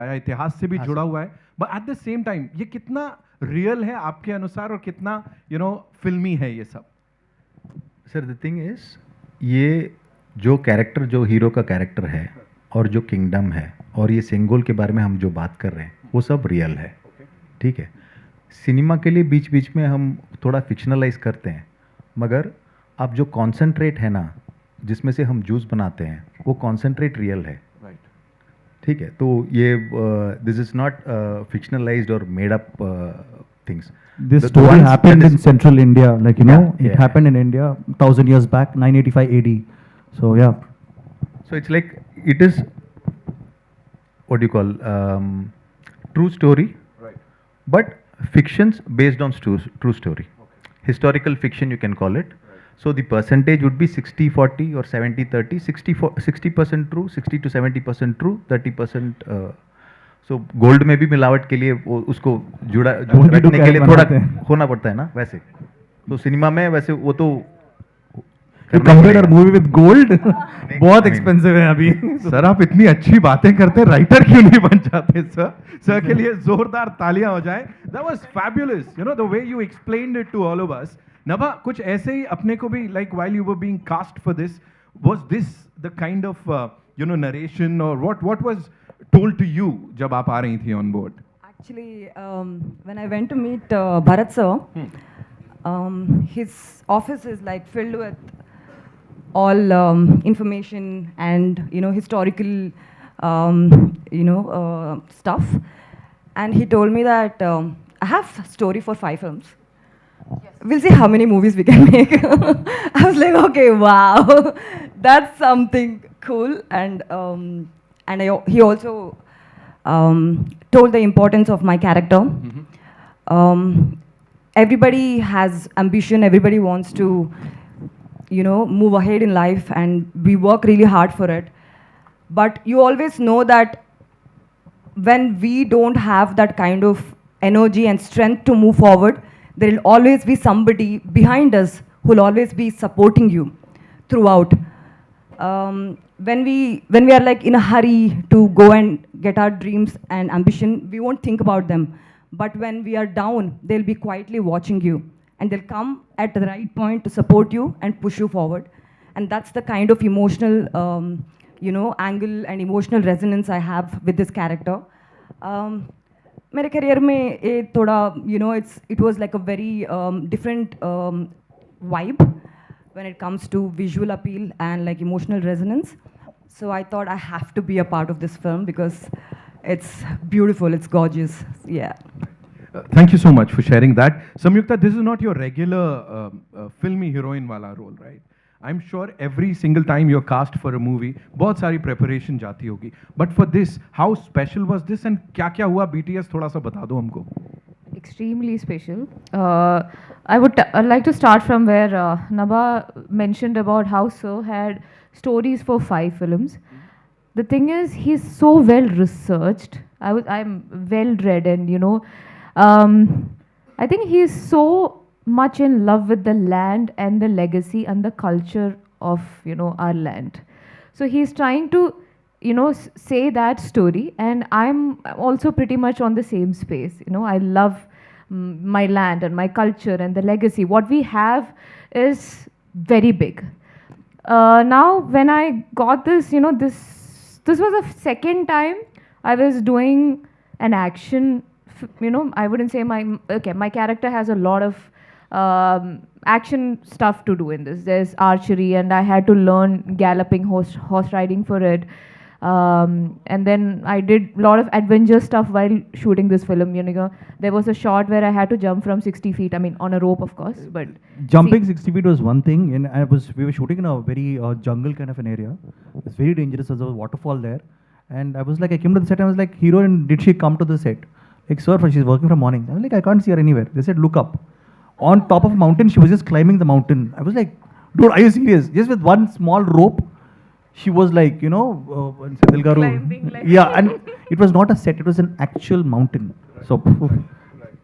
इतिहास से भी जुड़ा हुआ है, but at the same time ये कितना रियल है आपके अनुसार और कितना फिल्मी है ये सब? सर द थिंग इज, ये जो कैरेक्टर, जो हीरो का कैरेक्टर है और जो किंगडम है और ये सेंगोल के बारे में हम जो बात कर रहे हैं वो सब रियल है, ठीक है. सिनेमा के लिए बीच बीच में हम थोड़ा फिक्शनलाइज करते हैं, मगर आप जो कॉन्सेंट्रेट है ना, जिसमें से हम जूस बनाते हैं, वो कॉन्सेंट्रेट रियल है, ठीक है. तो ये दिस इज नॉट फिक्शनलाइज्ड और made up things. This story happened in central India, like it happened in India 1000 years back, 985 AD. So yeah. So it's like, it is, what do you call, true story, right? But fictions based on true story. Okay. Historical fiction you can call it. Right. So the percentage would be 60-40 or 70-30. 60% true, 60 to 70% true, 30%. So gold में भी मिलावट के लिए वो उसको जुड़ा रखने के लिए थोड़ा होना पड़ता है ना, वैसे. तो सिनेमा में वैसे वो तो कंपेयर मूवी विद गोल्ड बहुत एक्सपेंसिव है अभी. सर आप इतनी अच्छी बातें करते, राइटर क्यों नहीं बन जाते सर? सर के लिए जोरदार तालियां हो जाए. That was fabulous, the way you explained it to all of us. Nabha, कुछ ऐसे ही अपने को भी, like while you were being cast for this, was this the kind of narration or what was told to you जब आप आ रही थी on board? Actually, when I went to meet Bharat sir, his office is like filled with all information and historical stuff, and he told me that I have a story for 5 films. Yes. We'll see how many movies we can make. I was like, okay, wow, that's something cool. And he also told the importance of my character. Mm-hmm. Everybody has ambition, everybody wants to, move ahead in life, and we work really hard for it. But you always know that when we don't have that kind of energy and strength to move forward, there will always be somebody behind us who will always be supporting you throughout. When we are like in a hurry to go and get our dreams and ambition, we won't think about them. But when we are down, they'll be quietly watching you, and they'll come at the right point to support you and push you forward. And that's the kind of emotional, angle and emotional resonance I have with this character. मेरे career में ये थोड़ा, it was like a very different vibe when it comes to visual appeal and like emotional resonance. So I thought I have to be a part of this film because it's beautiful, it's gorgeous. Yeah. Thank you so much for sharing that. Samyuktha, this is not your regular filmy heroine wala role, right? I'm sure every single time you're cast for a movie, बहुत सारी preparation जाती होगी. But for this, how special was this and क्या हुआ? BTS थोड़ा सा बता दो हमको. Extremely special. I'd like to start from where Nabha mentioned about how Sir had stories for 5 films. The thing is, he's so well researched. I'm well read, and I think he's so much in love with the land and the legacy and the culture of our land. So he's trying to say that story, and I'm also pretty much on the same space. I love my land and my culture and the legacy. What we have is very big. Now when I got this, this was the second time I was doing an action. I wouldn't say my character has a lot of action stuff to do in this. There's archery, and I had to learn galloping, horse riding for it. And then I did a lot of adventure stuff while shooting this film. There was a shot where I had to jump from 60 feet. I mean, on a rope, of course, but jumping 60 feet was one thing, and we were shooting in a very jungle kind of an area. It's very dangerous. There was a waterfall there, and I was like, I came to the set, and I was like, heroine, did she come to the set? Like, sir, she's working from morning. I was like, I can't see her anywhere. They said, look up. On top of a mountain, she was just climbing the mountain. I was like, dude, are you serious? Just with one small rope, she was like, Senthil garu. Yeah, and it was not a set, it was an actual mountain. So,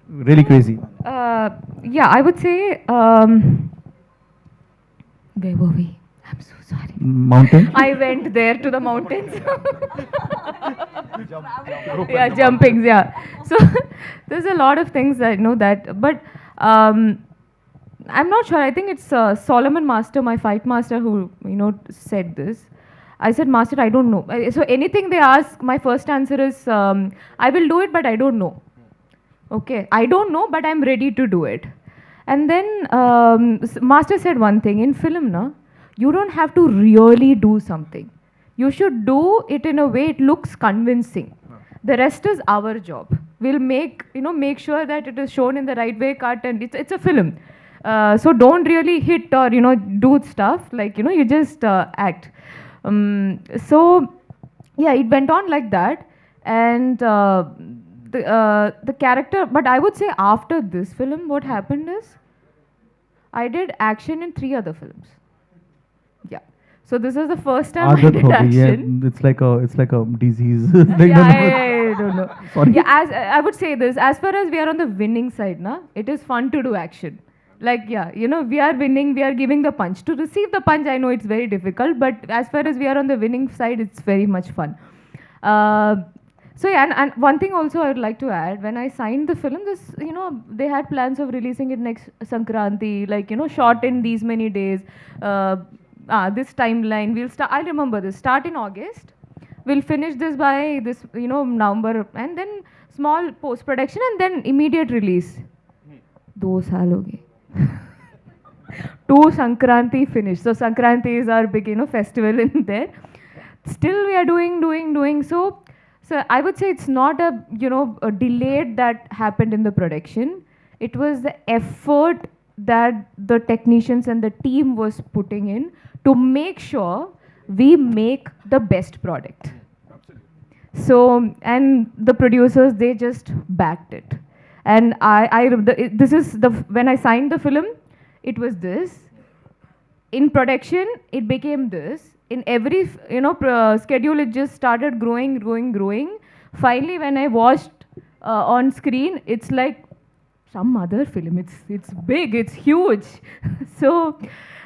really crazy. Yeah, I would say, where were we? I'm so sorry. Mountain. I went there to the mountains. Yeah, jumpings. Yeah. So there's a lot of things that I know that, but I'm not sure. I think it's Solomon Master, my fight master, who said this. I said, Master, I don't know. So anything they ask, my first answer is, I will do it, but I don't know. Okay, I don't know, but I'm ready to do it. And then Master said one thing in film, na, you don't have to really do something. You should do it in a way it looks convincing. The rest is our job. We'll make sure that it is shown in the right way, cut, and it's a film. So don't really hit or do stuff like you just act. So yeah, it went on like that, and the character. But I would say after this film, what happened is I did action in 3 other films. Yeah. So this is the first time I did action. Yeah, it's like a disease. I don't know. Sorry. Yeah, as I would say this, as far as we are on the winning side, na, it is fun to do action. Like, yeah, we are winning, we are giving the punch. To receive the punch, I know it's very difficult, but as far as we are on the winning side, it's very much fun. So yeah, and one thing also I would like to add, when I signed the film, this, they had plans of releasing it next Sankranti, like, shot in these many days, this timeline, we'll start, I remember this, start in August, we'll finish this by this, November, and then small post-production, and then immediate release. 2 saal ho gaye. 2 Sankranti finished. So Sankranti is our big, festival in there. Still we are doing. So I would say it's not a delayed that happened in the production. It was the effort that the technicians and the team was putting in to make sure we make the best product. So, and the producers, they just backed it. And this is when I signed the film, it was this. In production, it became this. In every, schedule, it just started growing. Finally, when I watched on screen, it's like some other film. It's big, it's huge. So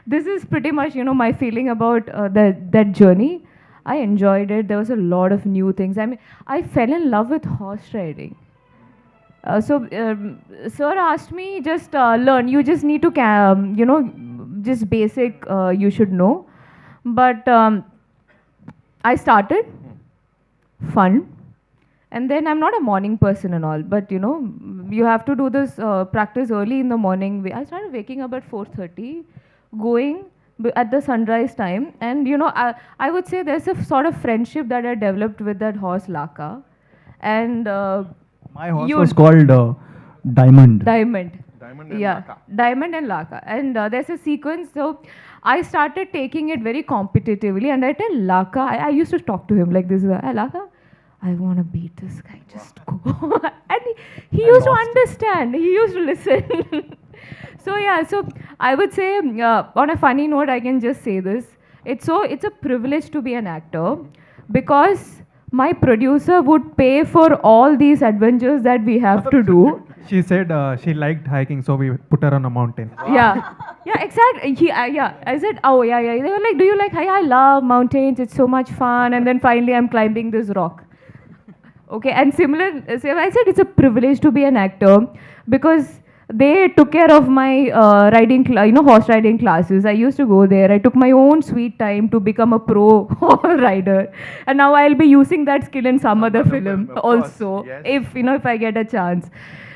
this is pretty much, my feeling about that journey. I enjoyed it. There was a lot of new things. I mean, I fell in love with horse riding. Sir asked me, just learn. You just need to, just basic you should know. But I started, fun. And then I'm not a morning person and all, but you have to do this practice early in the morning. I started waking up at 4:30, going at the sunrise time. And I would say there's a sort of friendship that I developed with that horse, Laka. And my horse was called Diamond. Diamond and Laka. Diamond and Laka. And there's a sequence. So I started taking it very competitively. And I tell Laka, I used to talk to him like this, Laka, I want to beat this guy, just go. And he used to understand. He used to listen. So yeah, so I would say, on a funny note, I can just say this. It's a privilege to be an actor because my producer would pay for all these adventures that we have to do. She said she liked hiking, so we put her on a mountain. Yeah, exactly. I said, oh yeah. They were like, do you like hike? I love mountains. It's so much fun. And then finally, I'm climbing this rock. Okay, and similar. So I said it's a privilege to be an actor because they took care of my horse riding classes. I used to go there. I took my own sweet time to become a pro rider, and now I'll be using that skill in some other film also, yes. if I get a chance.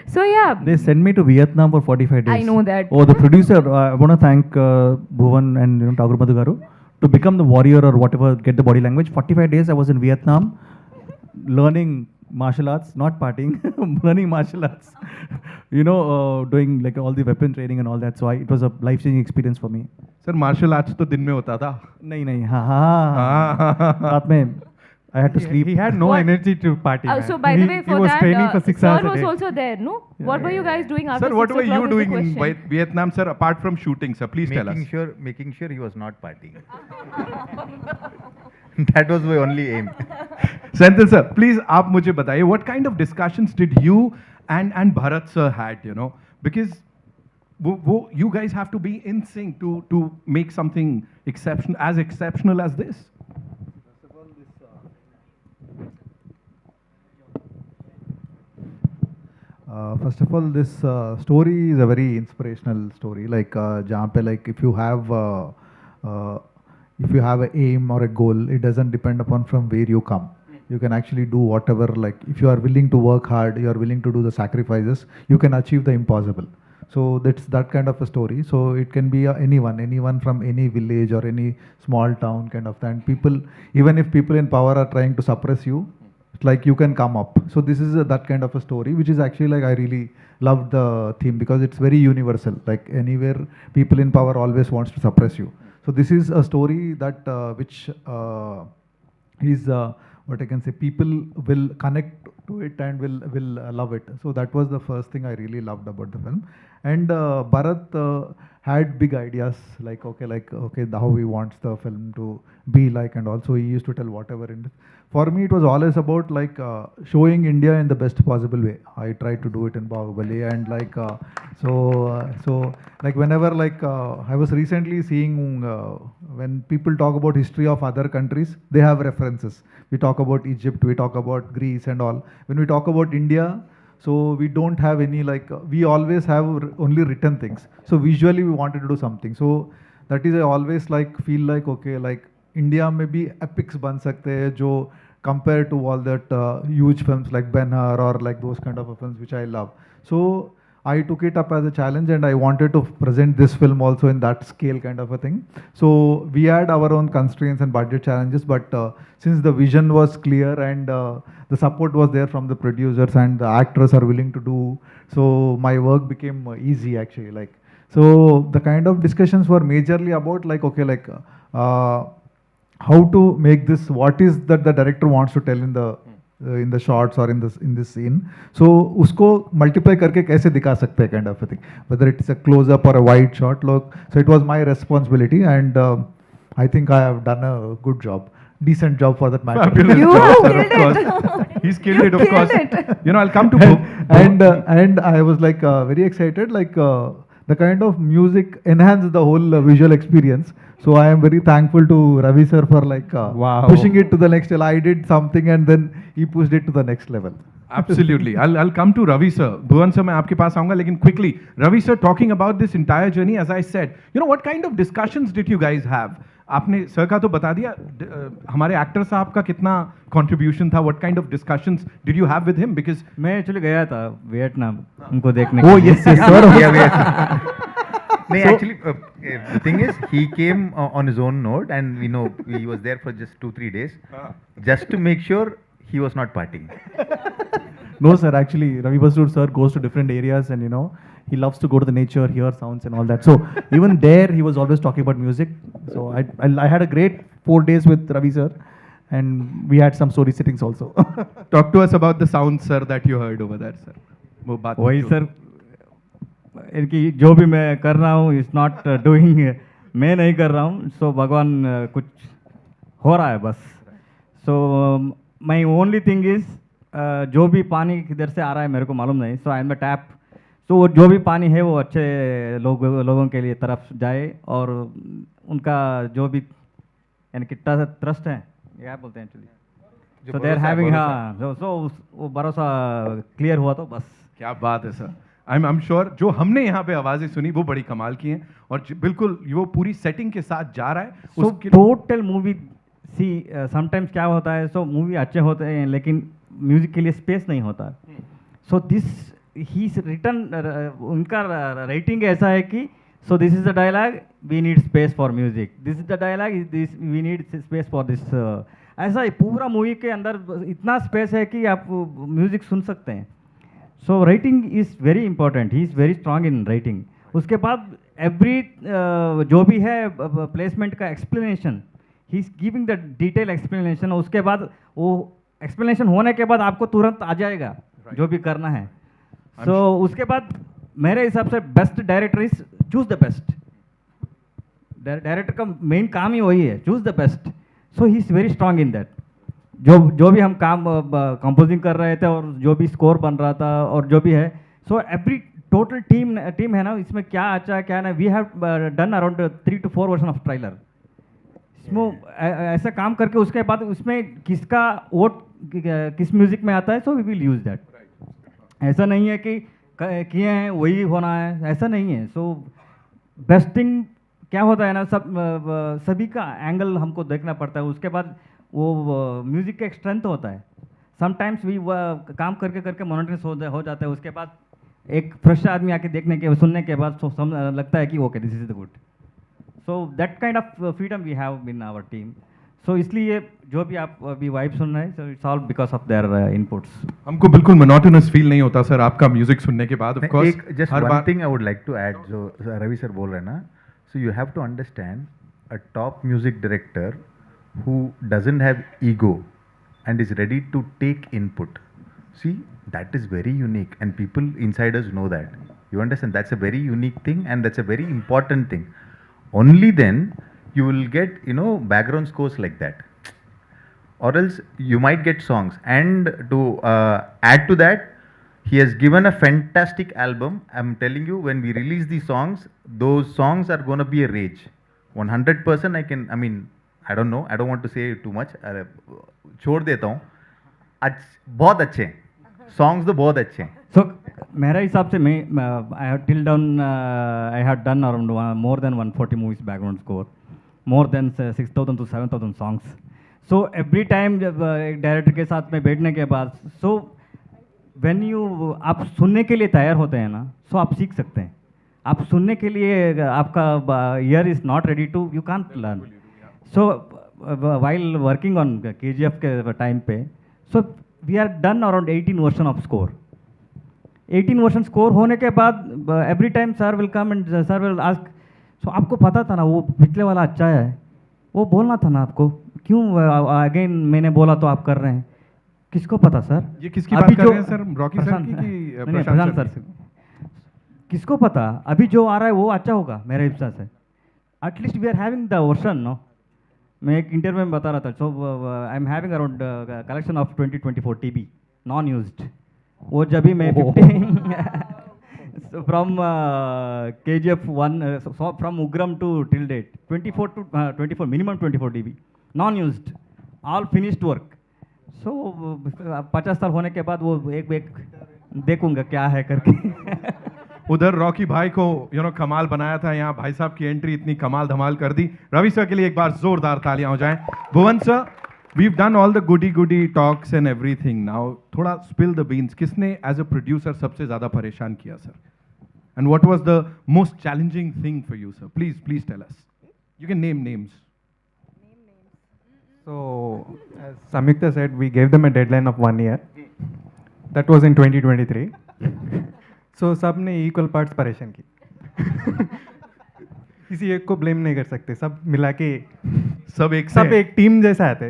So yeah. They sent me to Vietnam for 45 days. I know that. Oh, the producer. I want to thank Bhuvan and Tagore Madhu garu to become the warrior or whatever, get the body language. 45 days I was in Vietnam, learning martial arts, not partying, learning martial arts. Doing like all the weapon training and all that. So it was a life-changing experience for me. Sir, martial arts तो दिन में होता था. नहीं. रात में I had to sleep. He had no energy to party. Man. So by the way, he for was that, training for 6 hours sir a was day. also there, no? What were you guys doing after Sir, what 6 were you o'clock is the doing in question. Vietnam, sir, apart from shooting, sir? Please tell us. Making sure he was not partying. That was my only aim. Senthil sir, please आप मुझे बताइए what kind of discussions did you and Bharat sir had, because you guys have to be in sync to make something exceptional as this. First of all, this story is a very inspirational story. Like, जहाँ पे like if you have an aim or a goal, it doesn't depend upon from where you come. You can actually do whatever. Like, if you are willing to work hard, you are willing to do the sacrifices, you can achieve the impossible. So that's that kind of a story. So it can be anyone from any village or any small town kind of thing. People, even if people in power are trying to suppress you, it's like you can come up. So this is that kind of a story, which is actually like I really love the theme because it's very universal. Like anywhere, people in power always wants to suppress you. So this is a story that which is what I can say. People will connect to it and will love it. So that was the first thing I really loved about the film. And Bharat had big ideas like how he wants the film to be like, and also he used to tell whatever. And for me, it was always about like showing India in the best possible way. I tried to do it in Bahubali, and like so like whenever like I was recently seeing when people talk about history of other countries, they have references. We talk about Egypt, we talk about Greece and all. When we talk about India, so we don't have any like we always have only written things. So visually we wanted to do something. So that is I always like feel like okay, like India में भी epics बन सकते हैं जो compared to all that huge films like Ben-Hur or like those kind of films which I love. So I took it up as a challenge and I wanted to present this film also in that scale kind of a thing. So we had our own constraints and budget challenges, but since the vision was clear and the support was there from the producers and the actors are willing to do, so my work became easy actually. Like, so the kind of discussions were majorly about like, okay, like how to make this, what is that the director wants to tell in the shots or in this scene. So usko multiply करके कैसे दिखा सकते हैं kind of a thing. Whether it's a close up or a wide shot look. So it was my responsibility, and I think I have done a good job. Decent job for that matter. Fabulous You job, sir, killed of course. it. He's killed it, of Killed course. it. You know, I'll come to and I was like very excited, like the kind of music enhanced the whole visual experience. So I am very thankful to Ravi sir for like Wow. pushing it to the next level. I did something and then he pushed it to the next level. Absolutely. I'll come to Ravi sir. Bhuvan sir, मैं आपके पास आऊँगा, लेकिन quickly, Ravi sir, talking about this entire journey, as I said, you know, what kind of discussions did you guys have? आपने sir का तो बता दिया, हमारे एक्टर साहब का कितना कंट्रीब्यूशन था, what kind of discussions did you have with him? Because मैं एक्चुअली गया था वियतनाम उनको देखने Oh के लिए। yes, yes, sir. No, actually, the thing is, he came on his own note, and we know he was there for just 2-3 days, just to make sure he was not partying. No, sir. Actually, Ravi Basrur sir goes to different areas, and he loves to go to the nature, hear sounds, and all that. So even there, he was always talking about music. So I had a great 4 days with Ravi sir, and we had some story sittings also. talk to us about the sounds, sir, that you heard over there, sir. वो बात वही जो- sir इनकी जो भी मैं कर रहा हूँ इज नॉट डूइंग, मैं नहीं कर रहा हूँ, सो भगवान कुछ हो रहा है बस. सो माई ओनली थिंग इज जो भी पानी किधर से आ रहा है मेरे को मालूम नहीं, सो आई एम अ टैप. सो जो भी पानी है वो अच्छे लोगों के लिए तरफ जाए, और उनका जो भी यानी कि ट्रस्ट है, क्या बोलते हैं actually, so they are having, हाँ, सो वो भरोसा क्लियर हुआ तो बस. क्या बात है सर. I'm sure जो हमने यहाँ पे आवाजें सुनी वो बड़ी कमाल की हैं, और बिल्कुल वो पूरी सेटिंग के साथ जा रहा है. सो उसके टोटल मूवी सी समटाइम्स क्या होता है, सो मूवी अच्छे होते हैं लेकिन म्यूजिक के लिए स्पेस नहीं होता. सो दिस ही रिटर्न, उनका राइटिंग ऐसा है कि so this is the dialogue, we need space for music, this is the dialogue, this we need space for this. ऐसा ही पूरा मूवी के अंदर इतना स्पेस है कि आप म्यूजिक सुन सकते हैं. So writing is very important, he is very strong in writing. उसके बाद एवरी जो भी है प्लेसमेंट का explanation, he is giving the detail explanation. उसके बाद वो एक्सप्लेनेशन होने के बाद आपको तुरंत आ जाएगा जो भी करना है. सो उसके बाद मेरे हिसाब से best director is choose the best. Director का मेन काम ही वही है, choose the best. So he is very strong in that. जो भी हम काम कंपोजिंग कर रहे थे और जो भी स्कोर बन रहा था और जो भी है, सो एवरी टोटल टीम है ना, इसमें क्या अच्छा है क्या ना, we have done around 3 to 4 version of trailer. इसमें ऐसा काम करके उसके बाद उसमें किसका वोट किस म्यूजिक में आता है, so we will use that. ऐसा नहीं है कि किए हैं वही होना है, ऐसा नहीं है। सो बेस्टिंग क्या होता है ना, सभी का एंगल हमको देखना पड़ता है। उसके बाद वो म्यूजिक का एक स्ट्रेंथ होता है। समटाइम्स भी काम करके करके मोनोटोनस हो जाता है। उसके बाद एक फ्रेश आदमी आके देखने के सुनने के बाद लगता है कि okay this is the good. So that kind of freedom we have in our team. So इसलिए जो भी आप अभी वाइब सुन रहे हैं, so it's all because of their inputs. हमको बिल्कुल मोनोटोनस फील नहीं होता सर आपका म्यूजिक सुनने के बाद। ऑफ कोर्स एक just one thing I would like to add, जो रवि सर बोल रहे हैं ना, so you have to understand a top music director who doesn't have ego and is ready to take input. See, that is very unique and people insiders know that. You understand? That's a very unique thing and that's a very important thing. Only then you will get, background scores like that. Or else you might get songs. And to add to that, he has given a fantastic album. I'm telling you, when we release these songs, those songs are going to be a rage. 100% I don't know, I don't want to say too much, छोड़ देता हूँ। बहुत अच्छे हैं songs, तो बहुत अच्छे हैं। सो मेरा हिसाब से मैं I have done around more than 140 movies background score, more than 6,000 to 7,000 songs. So every time जब एक डायरेक्टर के साथ में बैठने के बाद, सो व्हेन यू आप सुनने के लिए तैयार होते हैं ना, सो आप सीख सकते हैं। आप सुनने के लिए आपका ear is not ready to, you can't learn. So while working on KGF के टाइम पे, so we are done around 18 version of score. 18 version score होने के बाद every time sir will come and sir will ask, so आपको पता था ना वो पिछले वाला अच्छा है, वो बोलना था ना आपको, क्यों अगेन मैंने बोला तो आप कर रहे हैं? किसको पता सर? ये किसकी बात कर रहे हैं सर? रॉकी सर की कि प्रशांत सर से? किसको पता? अभी जो आ रहा है वो अच्छा होगा मेरे हिसाब से। At least we are having the version, no. मैं एक इंटरव्यू में बता रहा था, so I am having around collection of 2024 TB non used. वो जब भी मैं 50 from KGF 1 from Ugramm to till date 24 to 24 minimum 24 TB non used, all finished work. So 50 साल होने के बाद वो एक देखूंगा क्या है करके। उधर रॉकी भाई को कमाल बनाया था, यहाँ भाई साहब की एंट्री इतनी कमाल धमाल कर दी। रवि सर के लिए एक बार जोरदार तालियां हो जाएं। Bhuvan sir, we done all the goody talks and everything, now थोड़ा स्पिल द बीन्स। किसने एज अ प्रोड्यूसर सबसे ज्यादा परेशान किया सर? And what was the most challenging thing for you sir? Please tell us, you can name names. So, as Samyuktha said, we gave them a deadline of 1 year. That was in 2023. So, सब ने equal parts परेशान की। किसी एक को blame नहीं कर सकते, सब मिला के सब एक टीम जैसा आते।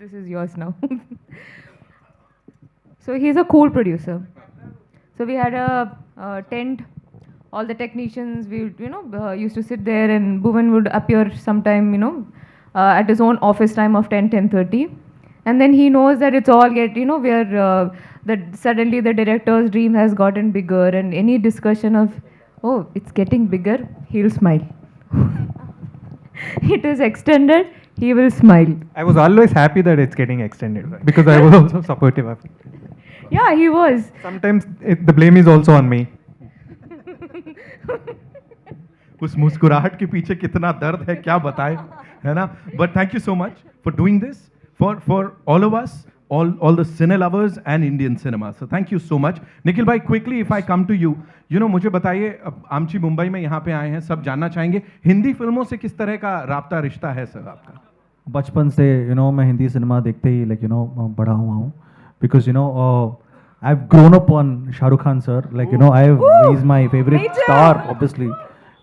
This is yours now. So he's a cool producer. So we had a tent. All the technicians, we used to sit there, and Bhuvan would appear sometime, at his own office time of 10:30, and then he knows that it's all where that suddenly the director's dream has gotten bigger, and any discussion of, oh, it's getting bigger, he'll smile. It is extended, he will smile. I was always happy that it's getting extended because I was also supportive of it. Yeah, he was. Sometimes the blame is also on me. उस मुस्कुराहट के पीछे कितना दर्द है क्या बताए, है ना? But thank you so much for doing this for all of us, all the cine lovers and Indian cinema. So thank you so much. Nikhil भाई, quickly if I come to you, मुझे बताइए, आमची मुंबई में यहाँ पे आए हैं, सब जानना चाहेंगे हिंदी फिल्मों से किस तरह का राब्ता रिश्ता है सर आपका? बचपन से मैं हिंदी सिनेमा देखते ही बड़ा हुआ हूँ, because I've grown up on Shah Rukh Khan sir, he's my favorite star obviously,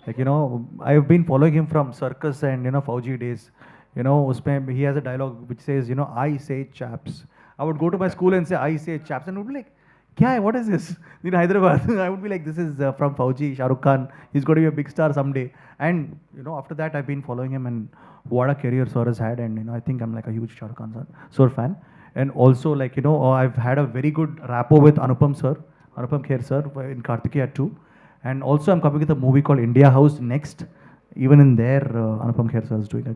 I have been following him from circus and Fauji days. Usme he has a dialogue which says I say chaps. I would go to my school and say I say chaps, and would be like, kya hai, what is this? In Hyderabad, I would be like, this is from Fauji, Shah Rukh Khan. He's going to be a big star someday. And after that, I've been following him, and what a career Sir has had. And I think I'm like a huge Shah Rukh Khan Sir fan. And also, like I've had a very good rapport with Anupam Kher sir in Kartikeya 2. And also, I'm coming with a movie called India House next. Even in there, Anupam Kher sir is doing a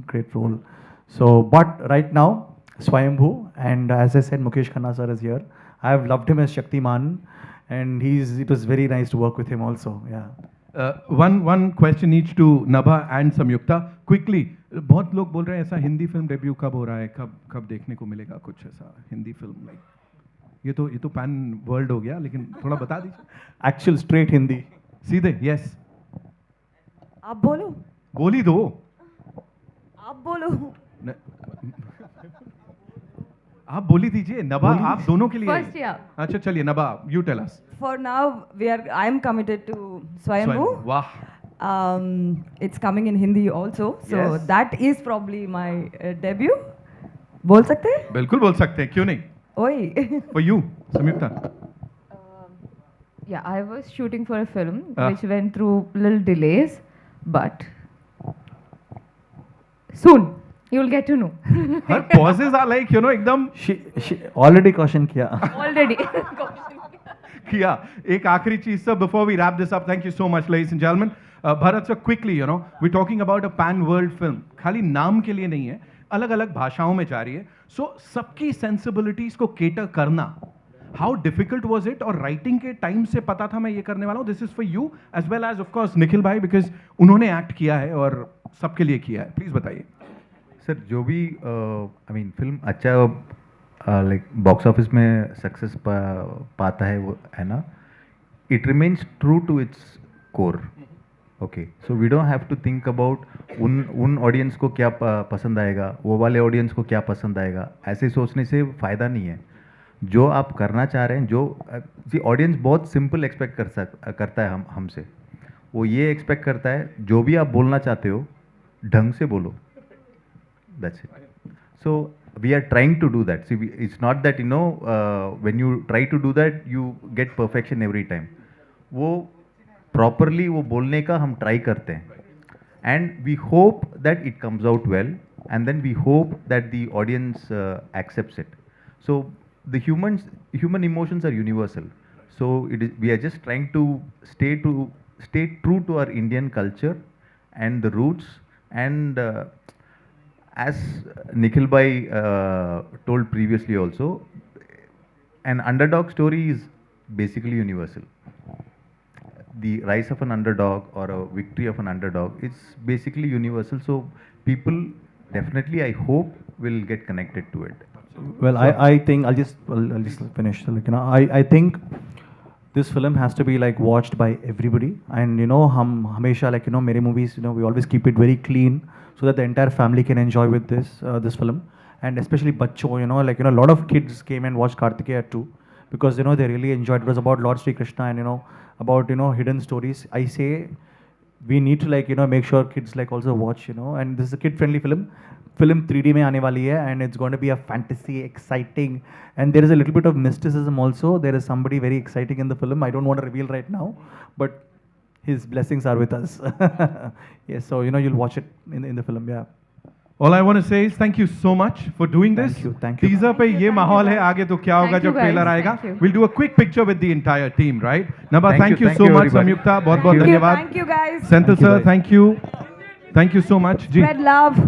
great role. So, but right now, Swayambhu, and as I said, Mukesh Khanna sir is here. I have loved him as Shaktiman, and it was very nice to work with him also. Yeah. One question each to Nabha and Samyukta. Quickly, बहुत लोग बोल रहे हैं ऐसा Hindi film debut कब हो रहा है, कब देखने को मिलेगा कुछ ऐसा हिंदी फिल्म लाइक ये तो पैन वर्ल्ड हो गया, लेकिन थोड़ा बता दीजिए. Actual straight Hindi. सीधे yes. आप बोलो. बोली दो. आप बोलो. आप बोली दीजिए. नभा आप दोनों के लिए. First, yeah. अच्छा चलिए नभा, you tell us. For now, I am committed to Swayambhu. वाह. It's coming in Hindi also, so Yes. that is probably my debut. बोल सकते हैं? बिल्कुल बोल सकते हैं, क्यों नहीं? ओए. For you, Samyukta. Yeah, I was shooting for a film Ah. which went through little delays, but soon you will get to know. Her pauses are like एकदम She already caution kiya. Already. किया. एक आखिरी चीज sir before we wrap this up, thank you so much ladies and gentlemen. Bharat sir, quickly we're talking about a pan world film. खाली नाम के लिए नहीं है, अलग अलग भाषाओं में जा रही है. So सबकी sensibilities को cater करना, how difficult was it? और writing के टाइम से पता था मैं ये करने वाला हूँ. This is for you as well as of course Nikhil भाई, because उन्होंने act किया है और सबके लिए किया है. Please बताइए. सर जो भी आई मीन फिल्म अच्छा लाइक बॉक्स ऑफिस में सक्सेस पाता है वो है ना, it remains true to its core. Okay, so we don't have to think about उन ऑडियंस को क्या पसंद आएगा, वो वाले ऑडियंस को क्या पसंद आएगा. ऐसे सोचने से फ़ायदा नहीं है. जो आप करना चाह रहे हैं, जो ऑडियंस बहुत सिंपल एक्सपेक्ट करता है हमसे. वो ये एक्सपेक्ट करता है जो भी आप बोलना चाहते हो ढंग से बोलो. That's it. So we are trying to do that. See, it's not that when you try to do that you get perfection every time. वो properly वो बोलने का हम try करते हैं, and we hope that it comes out well, and then we hope that the audience accepts it. So the human emotions are universal. So we are just trying to stay true to our Indian culture and the roots, and as Nikhil bhai told previously also, an underdog story is basically universal. The rise of an underdog or a victory of an underdog, it's basically universal. So people definitely, I hope, will get connected to it. Well, I think I'll just finish. Like, I think this film has to be like watched by everybody, and हम हमेशा like मेरे movies we always keep it very clean so that the entire family can enjoy with this film, and especially बच्चों like a lot of kids came and watched Kartikeya 2 because they really enjoyed. It was about Lord Sri Krishna and about hidden stories. I say we need to like make sure kids like also watch and this is a kid friendly film 3D में आने वाली है, and it's going to be a fantasy, exciting, and there is a little bit of mysticism also. There is somebody very exciting in the film. I don't want to reveal right now, but his blessings are with us. Yes, so you'll watch it in the film. Yeah. All I want to say is thank you so much for doing this. Thank you. Teaser पे ये माहौल है, आगे तो क्या होगा Thank you, जब trailer guys. आएगा. Thank you. We'll do a quick picture with the entire team, right? Nabha, Thank thank you, you thank so you, much. everybody. Samyukta, बहुत बहुत धन्यवाद. Thank you guys. Senthil Thank you, sir, guys. thank you. Thank you so much. Ji. Spread love.